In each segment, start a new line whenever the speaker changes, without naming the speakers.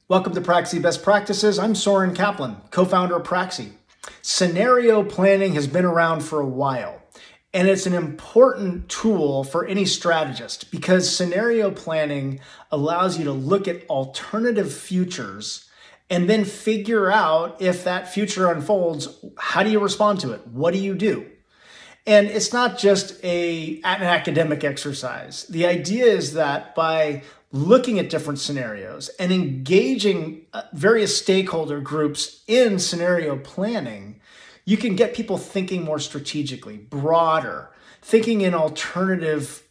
Welcome to Praxie Best Practices. I'm Soren Kaplan, co-founder of Praxie. Scenario planning has been around for a while, and it's an important tool for any strategist because scenario planning allows you to look at alternative futures and then figure out if that future unfolds, how do you respond to it? What do you do? And it's not just an academic exercise. The idea is that by looking at different scenarios and engaging various stakeholder groups in scenario planning, you can get people thinking more strategically, broader, thinking in alternative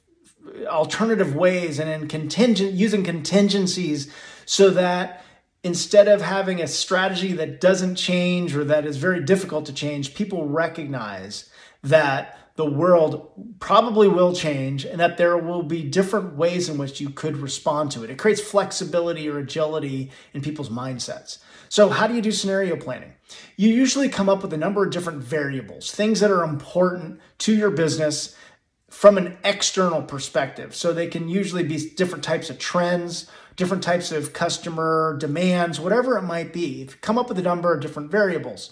ways and using contingencies so that instead of having a strategy that doesn't change or that is very difficult to change, people recognize that the world probably will change and that there will be different ways in which you could respond to it. It creates flexibility or agility in people's mindsets. So how do you do scenario planning? You usually come up with a number of different variables, things that are important to your business from an external perspective. So they can usually be different types of trends, different types of customer demands, whatever it might be. If you come up with a number of different variables,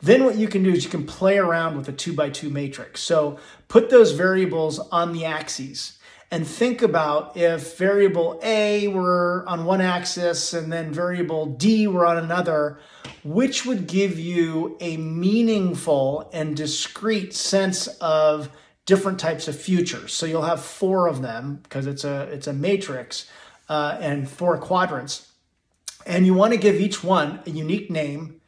then what you can do is you can play around with a 2x2 matrix. So put those variables on the axes and think about if variable A were on one axis and then variable D were on another, which would give you a meaningful and discrete sense of different types of futures. So you'll have 4 of them because it's a matrix and 4 quadrants. And you want to give each one a unique name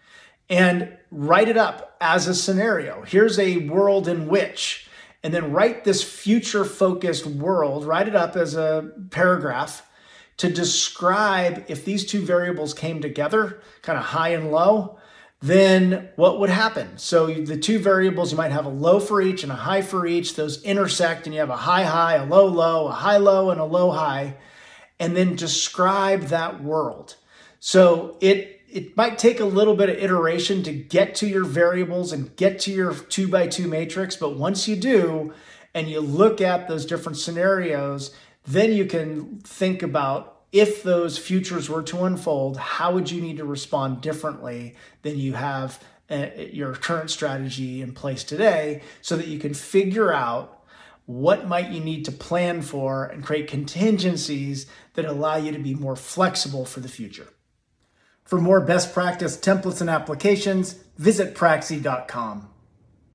and write it up as a scenario. Here's a world in which, and then write this future-focused world, write it up as a paragraph to describe if these 2 variables came together, kind of high and low, then what would happen? So the 2 variables, you might have a low for each and a high for each. Those intersect and you have a high, a low, a high-low, and a low-high, and then describe that world. So it might take a little bit of iteration to get to your variables and get to your 2x2 matrix, but once you do, and you look at those different scenarios, then you can think about if those futures were to unfold, how would you need to respond differently than you have your current strategy in place today so that you can figure out what might you need to plan for and create contingencies that allow you to be more flexible for the future. For more best practice templates and applications, visit Praxie.com.